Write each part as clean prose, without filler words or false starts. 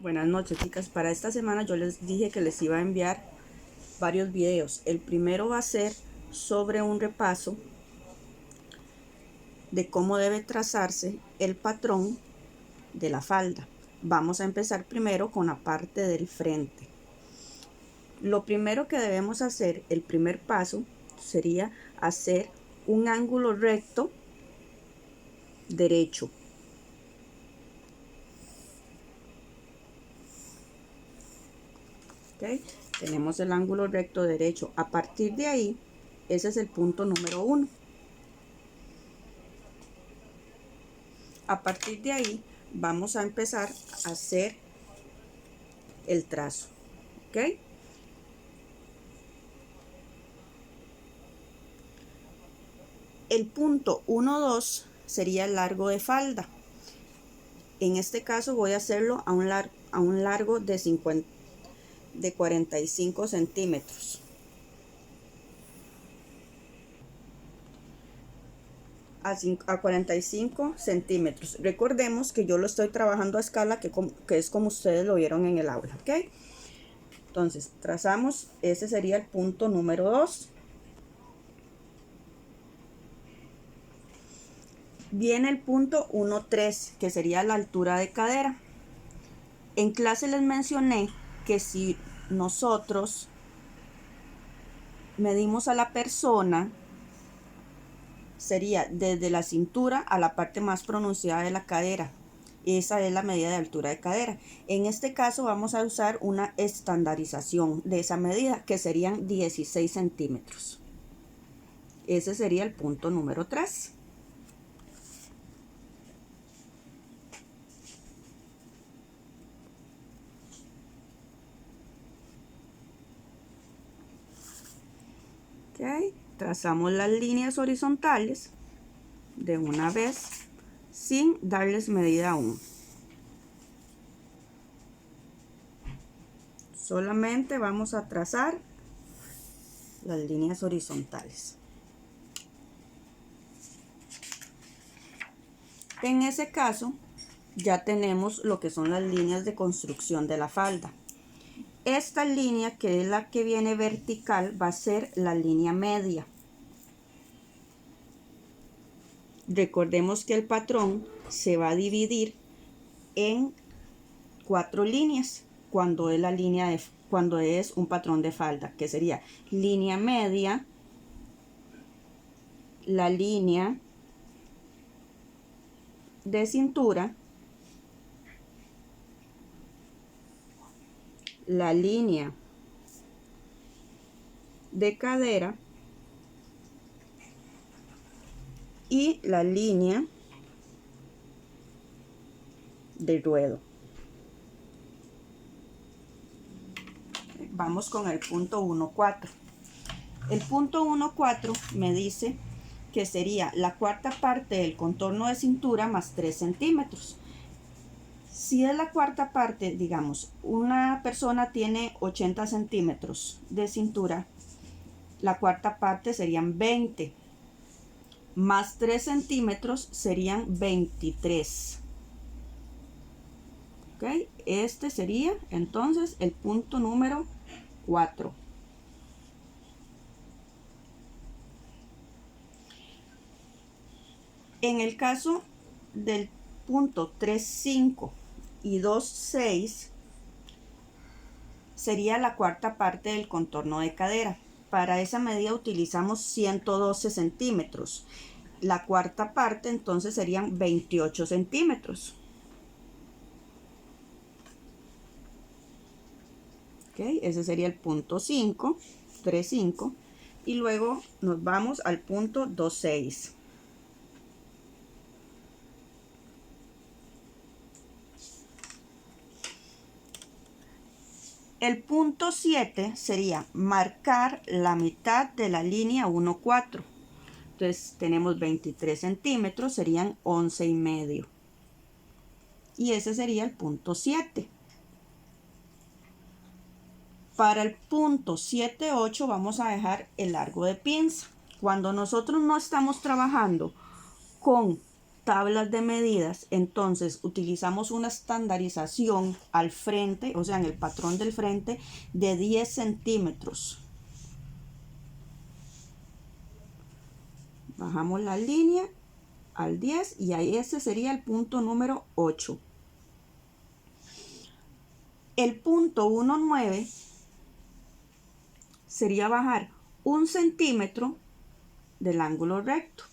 Buenas noches, chicas. Para esta semana yo les dije que les iba a enviar varios videos. El primero va a ser sobre un repaso de cómo debe trazarse el patrón de la falda. Vamos a empezar primero con la parte del frente. Lo primero que debemos hacer, el primer paso, sería hacer un ángulo recto derecho. ¿Okay? Tenemos el ángulo recto derecho. A partir de ahí, ese es el punto número 1. A partir de ahí vamos a empezar a hacer el trazo. ¿Ok? El punto 1, 2 sería el largo de falda. En este caso voy a hacerlo a un largo de 45 centímetros. A 45 centímetros. Recordemos que yo lo estoy trabajando a escala, que es como ustedes lo vieron en el aula. ¿Ok? Entonces trazamos, ese sería el punto número 2. Viene el punto 1,3, que sería la altura de cadera. En clase les mencioné que si nosotros medimos a la persona, sería desde la cintura a la parte más pronunciada de la cadera. Esa es la medida de altura de cadera. En este caso vamos a usar una estandarización de esa medida, que serían 16 centímetros. Ese sería el punto número 3. Okay. Trazamos las líneas horizontales de una vez sin darles medida aún. Solamente vamos a trazar las líneas horizontales. En ese caso ya tenemos lo que son las líneas de construcción de la falda. Esta línea, que es la que viene vertical, va a ser la línea media. Recordemos que el patrón se va a dividir en 4 líneas cuando es un patrón de falda, que sería línea media, la línea de cintura, la línea de cadera y la línea de ruedo. Vamos con el punto 1,4. El punto 1,4 me dice que sería la cuarta parte del contorno de cintura más 3 centímetros. Si es la cuarta parte, digamos, una persona tiene 80 centímetros de cintura, la cuarta parte serían 20, más 3 centímetros serían 23. ¿Ok? Este sería entonces el punto número 4. En el caso del punto 3,5 y 2,6 sería la cuarta parte del contorno de cadera. Para esa medida utilizamos 112 centímetros. La cuarta parte entonces serían 28 centímetros. ¿Okay? Ese sería el punto 5, 3,5. Y luego nos vamos al punto 2,6. El punto 7 sería marcar la mitad de la línea 1,4. Entonces tenemos 23 centímetros, serían 11,5. Y ese sería el punto 7. Para el punto 7, 8 vamos a dejar el largo de pinza. Cuando nosotros no estamos trabajando con tablas de medidas, entonces utilizamos una estandarización al frente, o sea, en el patrón del frente, de 10 centímetros. Bajamos la línea al 10 y ahí ese sería el punto número 8. El punto 1,9 sería bajar 1 centímetro del ángulo recto.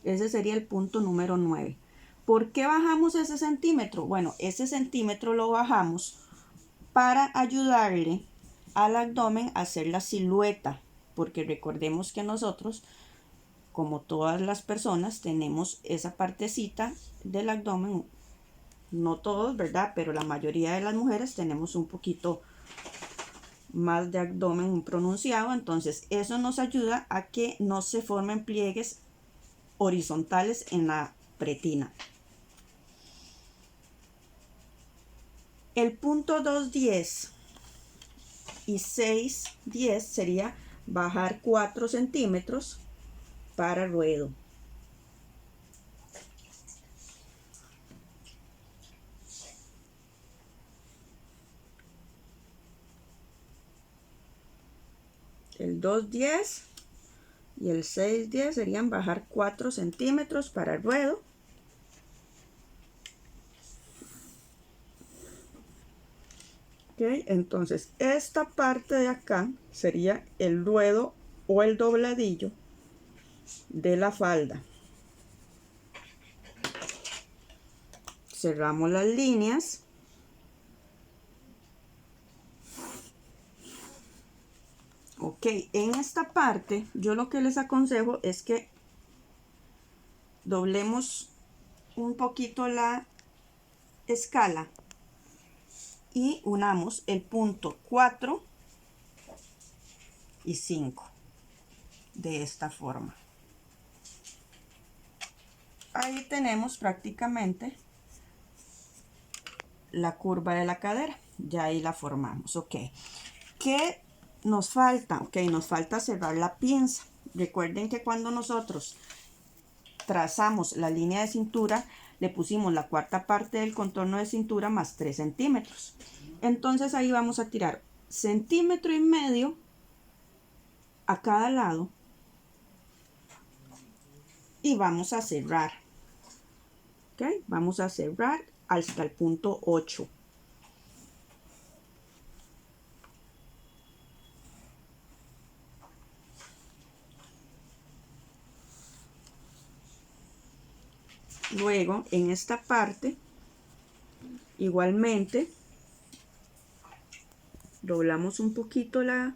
Ese sería el punto número 9. ¿Por qué bajamos ese centímetro? Bueno, ese centímetro lo bajamos para ayudarle al abdomen a hacer la silueta, porque recordemos que nosotros, como todas las personas, tenemos esa partecita del abdomen, no todos, ¿verdad? Pero la mayoría de las mujeres tenemos un poquito más de abdomen pronunciado, entonces eso nos ayuda a que no se formen pliegues horizontales en la pretina. El punto 2,10 y 6,10 sería bajar 4 centímetros para ruedo. El 2,10 y el 6,10 serían bajar 4 centímetros para el ruedo. Okay, entonces esta parte de acá sería el ruedo o el dobladillo de la falda. Cerramos las líneas. Ok, en esta parte yo lo que les aconsejo es que doblemos un poquito la escala y unamos el punto 4 y 5 de esta forma. Ahí tenemos prácticamente la curva de la cadera, ya ahí la formamos. Ok, ¿qué nos falta? Ok, nos falta cerrar la pinza. Recuerden que cuando nosotros trazamos la línea de cintura, le pusimos la cuarta parte del contorno de cintura más 3 centímetros. Entonces ahí vamos a tirar 1,5 centímetros a cada lado y vamos a cerrar. Ok, vamos a cerrar hasta el punto 8. Luego en esta parte igualmente doblamos un poquito la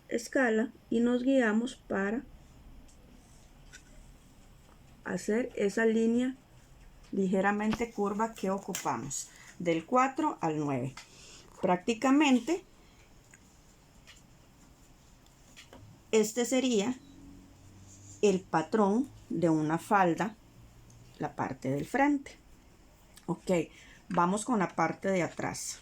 escala y nos guiamos para hacer esa línea ligeramente curva que ocupamos del 4 al 9. Prácticamente este sería el patrón de una falda, la parte del frente. Ok, vamos con la parte de atrás.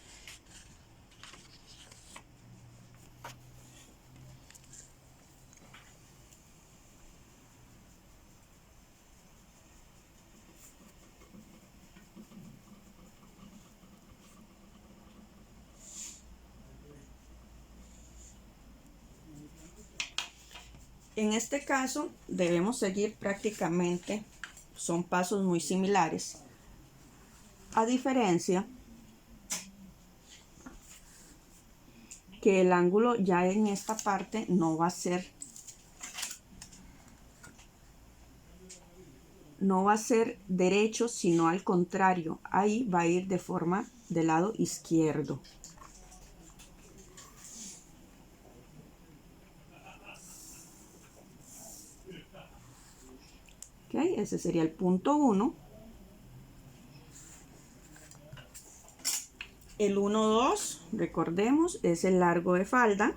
En este caso debemos seguir prácticamente, son pasos muy similares, a diferencia que el ángulo ya en esta parte no va a ser derecho, sino al contrario, ahí va a ir de forma del lado izquierdo. Okay, ese sería el punto 1. El 1,2, recordemos, es el largo de falda.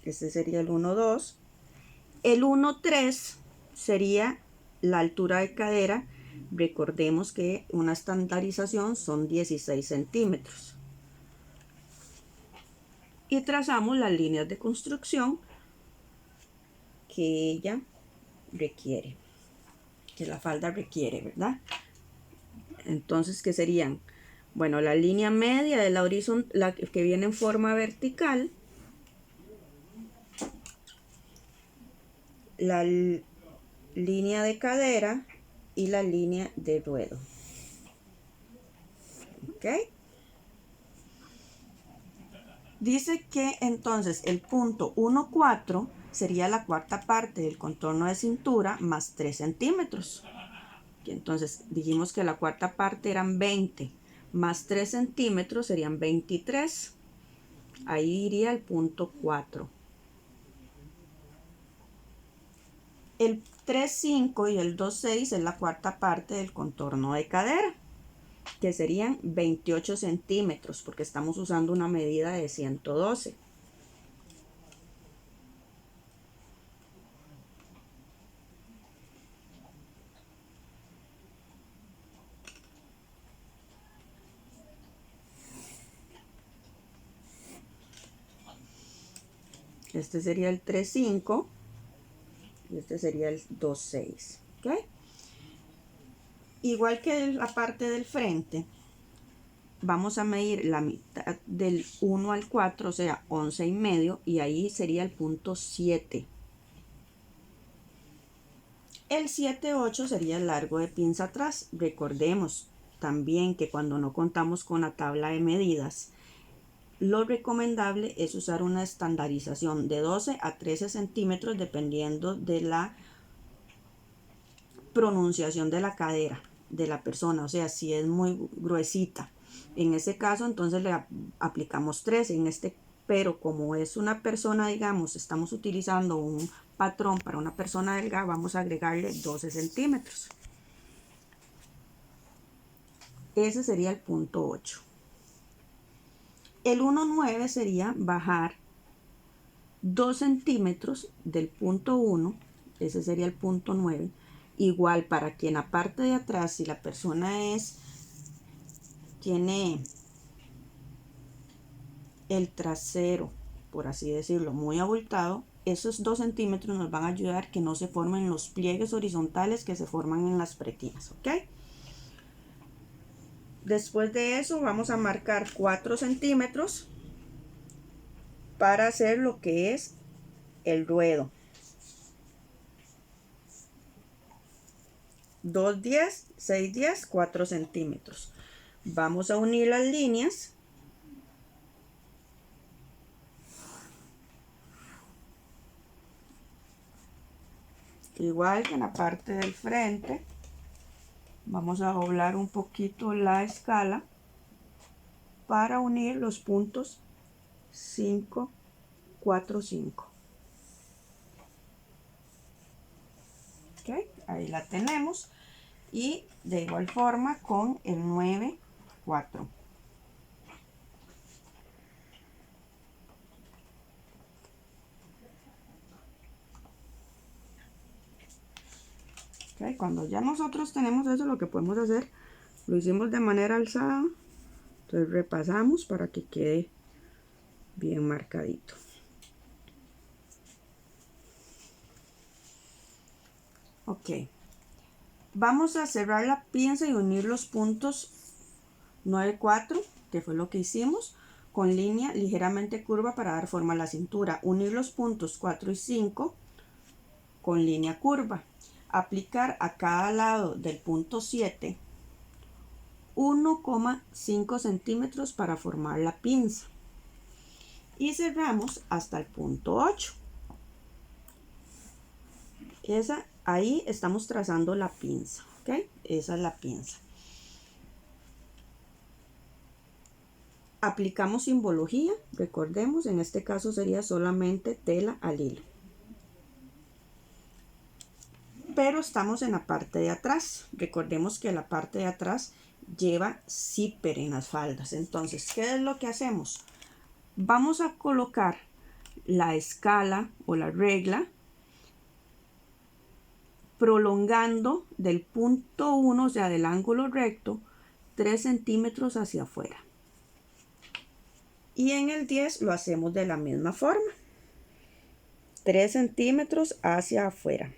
Ese sería el 1,2. El 1,3 sería la altura de cadera. Recordemos que una estandarización son 16 centímetros. y trazamos las líneas de construcción que ella requiere, que la falda requiere, ¿verdad? Entonces, ¿qué serían? Bueno, la línea media de la horizontal, la que viene en forma vertical, la línea de cadera y la línea de ruedo. ¿Ok? Dice que entonces el punto 1,4 sería la cuarta parte del contorno de cintura más 3 centímetros. Y entonces dijimos que la cuarta parte eran 20, más 3 centímetros serían 23. Ahí iría el punto 4. El 3,5 y el 2,6 es la cuarta parte del contorno de cadera, que serían 28 centímetros, porque estamos usando una medida de 112. Este sería el 3,5 y este sería el 2,6. ¿Ok? Igual que la parte del frente, vamos a medir la mitad del 1 al 4, o sea, 11,5, y ahí sería el punto 7. El 7,8 sería el largo de pinza atrás. Recordemos también que cuando no contamos con la tabla de medidas, lo recomendable es usar una estandarización de 12 a 13 centímetros dependiendo de la pronunciación de la cadera de la persona. O sea, si es muy gruesita, en ese caso entonces le aplicamos 13 en este, pero como es una persona, digamos, estamos utilizando un patrón para una persona delgada, vamos a agregarle 12 centímetros. Ese sería el punto 8. El 1,9 sería bajar 2 centímetros del punto 1, ese sería el punto 9. Igual para que en la parte de atrás, si la persona tiene el trasero, por así decirlo, muy abultado, esos 2 centímetros nos van a ayudar a que no se formen los pliegues horizontales que se forman en las pretinas, ¿ok? Después de eso vamos a marcar 4 centímetros para hacer lo que es el ruedo. 2,10, 6,10, 4 centímetros. Vamos a unir las líneas. Igual que en la parte del frente, vamos a doblar un poquito la escala para unir los puntos 5, 4, 5. ¿Ok? Ahí la tenemos. Y de igual forma con el 9, 4. ¿Ok? Cuando ya nosotros tenemos eso, lo que podemos hacer, lo hicimos de manera alzada, entonces repasamos para que quede bien marcadito. Ok, vamos a cerrar la pinza y unir los puntos 9, 4, que fue lo que hicimos, con línea ligeramente curva para dar forma a la cintura. Unir los puntos 4 y 5 con línea curva. Aplicar a cada lado del punto 7 1,5 centímetros para formar la pinza. Y cerramos hasta el punto 8. Ahí estamos trazando la pinza, ¿ok? Esa es la pinza. Aplicamos simbología, recordemos, en este caso sería solamente tela al hilo. Pero estamos en la parte de atrás. Recordemos que la parte de atrás lleva zipper en las faldas. Entonces, ¿qué es lo que hacemos? Vamos a colocar la escala o la regla prolongando del punto 1, o sea, del ángulo recto, 3 centímetros hacia afuera. Y en el 10 lo hacemos de la misma forma. 3 centímetros hacia afuera.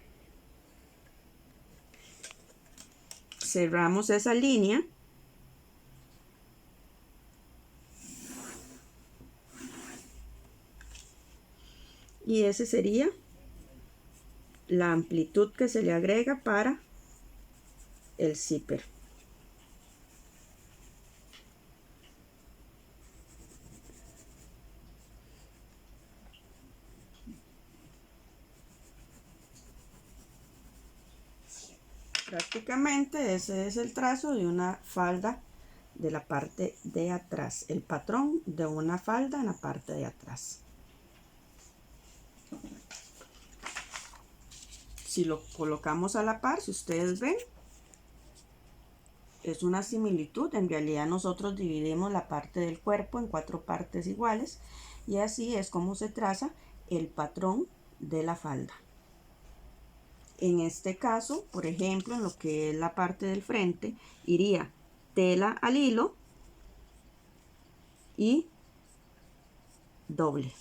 Cerramos esa línea. Y ese sería la amplitud que se le agrega para el zipper. Prácticamente ese es el trazo de una falda de la parte de atrás, el patrón de una falda en la parte de atrás. Si lo colocamos a la par, si ustedes ven, es una similitud. En realidad nosotros dividimos la parte del cuerpo en 4 partes iguales y así es como se traza el patrón de la falda. En este caso, por ejemplo, en lo que es la parte del frente, iría tela al hilo y doble.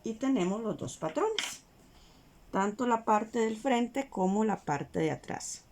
Y tenemos los dos patrones, tanto la parte del frente como la parte de atrás.